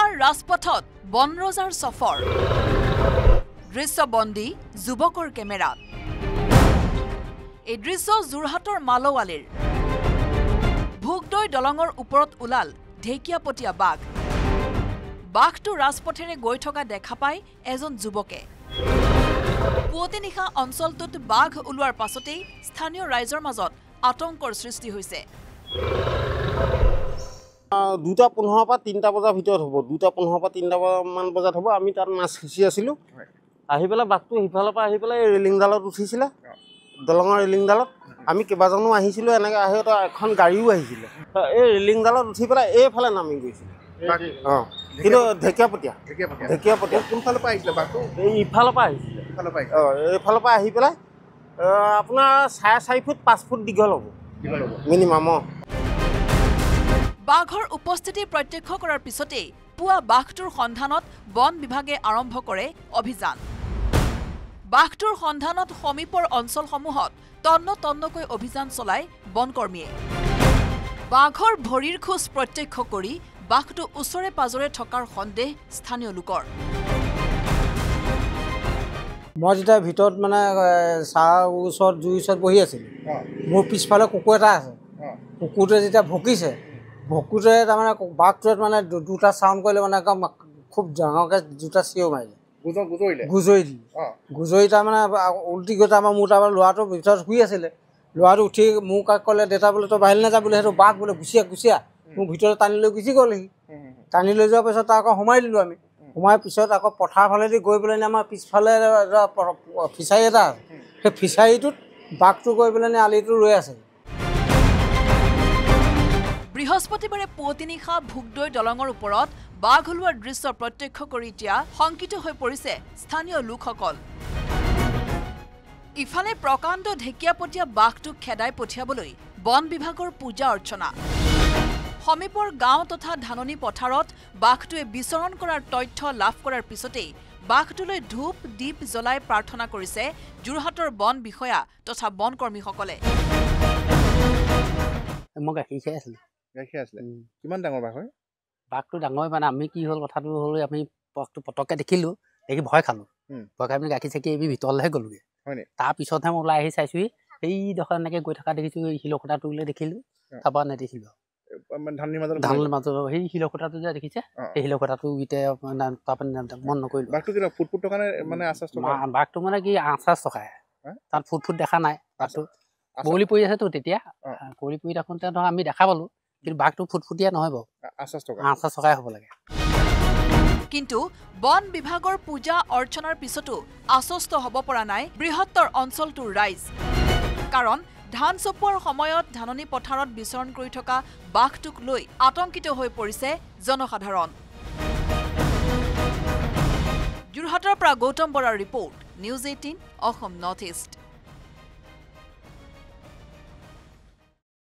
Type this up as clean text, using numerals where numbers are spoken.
পুৱাৰ ৰাজপথত বনৰজাৰ সফৰ দৃশ্যবন্দী যুৱকৰ কেমেৰাত এই দৃশ্য যোৰহাটৰ মালৱালীৰ ভোগদৈ দলঙৰ ওপৰত ওলাল ঢেকিয়াপতীয়া বাঘ বাঘটো ৰাজপথেৰে গৈ থকা দেখা পাই এজন যুৱকে পুৱতি নিশা অঞ্চলটোত বাঘ ওলোৱাৰ পাছতেই স্থানীয় ৰাইজৰ মাজত আতংকৰ সৃষ্টি হৈছে 2:15 পৰা 3টা বজাৰ ভিতৰত হ'ব 2:15 পৰা 3টা মান বজাত হ'ব আমি তাত মাছ সিঁচি আছিলোঁ আহি পেলাই বাঘটো সিফালৰ পৰা আহি পেলাই ৰেলিংডালত উঠিছিলে দলঙৰ ৰেলিংডালত আমি কেইবাজনো আহিছিলোঁ এনেকৈ আহি এখন গাড়ীও আহিছিলে এই ৰেলিংডালত উঠি পেলাই এইফালে নামি গৈছিলে অঁ কিন্তু ঢেকিয়াপতীয়া কোনফালৰ পৰা আহিছিলে বাঘটো এই ইফালৰ পৰা আহিছিলে অঁ এইফালৰ পৰা আহি পেলাই আপোনাৰ 4.5 ফুট 5 ফুট দীঘল হ'ব মিনিমাম অঁ বাঘৰ উপস্থিতি প্ৰত্যক্ষ কৰাৰ পিছতেই পুৱা বাঘটোৰ সন্ধানত বন বিভাগে আৰম্ভ কৰে অভিযান বাঘটোৰ সন্ধানত সমীপৰ অঞ্চলসমূহত তন্নকৈ অভিযান চলায় বনকৰ্মীয়ে বাঘৰ ভৰিৰ খোজ প্ৰত্যক্ষ কৰি বাঘটো ওচৰে পাজৰে থকাৰ সন্দেহ স্থানীয় লোকৰ মই যেতিয়া ভিতৰত মানে চাহ ওচৰত জুইৰ ওচৰত বহি আছিলোঁ মোৰ পিছফালে কুকুৰ এটা আছে কুকুৰটোৱে যেতিয়া ভুকিছে ভকুটোৱে তাৰমানে বাঘটোৱে মানে দুটা চাউণ্ড কৰিলে মানে একদম খুব ডাঙৰকৈ দুটা চিঞৰ মাৰিলে গুজৰি তাৰমানে উলটি গৈ তাৰমানে মোৰ তাৰমানে ল'ৰাটো ভিতৰত শুই আছিলে ল'ৰাটো উঠি মোক কাক ক'লে দেউতা বোলে তই বাহিৰলৈ যা বোলে সেইটো বাঘ বোলে গুচিয়া মোক ভিতৰত টানি লৈ গুচি গ'লহি টানি লৈ যোৱাৰ পিছত তাৰ আকৌ সোমাই দিলোঁ আমি সোমাই পিছত আকৌ পথাৰ ফালেদি গৈ পেলাই আমাৰ পিছফালে ফিচাৰী এটা আছে সেই ফিচাৰীটোত বাঘটো গৈ পেলাই আলিটো ৰৈ আছে বৃহস্পতিবাৰে পুৱতি নিশা ভোগদৈ দলঙৰ ওপৰত বাঘ ওলোৱাৰ দৃশ্য প্ৰত্যক্ষ কৰি এতিয়া শংকিত হৈ পৰিছে স্থানীয় লোকসকল ইফালে প্ৰকাণ্ড ঢেকিয়াপতীয়া বাঘটোক খেদাই পঠিয়াবলৈ বন বিভাগৰ পূজা অৰ্চনা সমীপৰ গাঁও তথা ধাননি পথাৰত বাঘটোৱে বিচৰণ কৰাৰ তথ্য লাভ কৰাৰ পিছতেই বাঘটোলৈ ধূপ দীপ জ্বলাই প্ৰাৰ্থনা কৰিছে যোৰহাটৰ বন বিষয়া তথা বনকৰ্মীসকলে মই গাখীৰ খাই আছিলোঁ কিমান ডাঙৰ বাঘ হয় বাঘটো ডাঙৰ মানে আমি কি হ'ল কথাটো হ'ল আমি বাঘটো পটককৈ দেখিলোঁ দেখি ভয় খালোঁ ভয় খাই পিনি গাখীৰ চাখি আমি ভিতৰলৈহে গ'লোগৈ তাৰপিছতহে মই ওলাই আহি চাইছোঁহি সেইডোখৰ এনেকৈ গৈ থকা দেখিছোঁ শিলখুটাটো দেখিলোঁ তাৰপৰা নেদেখিলোঁ ধানৰ মাজত সেই শিলখুটাটো যে দেখিছে সেই শিলখুটাটো তাৰপৰা মন নকৰিলোঁ বাঘটো মানে কি 8-8 টকাই তাত ফুট দেখা নাই বাঘটো কুঁৱলী পৰি আছেতো তেতিয়া কুঁৱলী পৰি থাকোঁতে ধৰক আমি দেখা পালোঁ কিন্তু বাঘটো ফুটফুটীয়া নহয় বাৰু 8 টকাই হ'ব লাগে কিন্তু বন বিভাগৰ পূজা অৰ্চনাৰ পিছতো আশ্বস্ত হ'ব পৰা নাই বৃহত্তৰ অঞ্চলটোৰ ৰাইজ কাৰণ ধান চপোৱাৰ সময়ত ধাননি পথাৰত বিচৰণ কৰি থকা বাঘটোক লৈ আতংকিত হৈ পৰিছে জনসাধাৰণ যোৰহাটৰ পৰা গৌতম বৰাৰ report news 18 Assam north east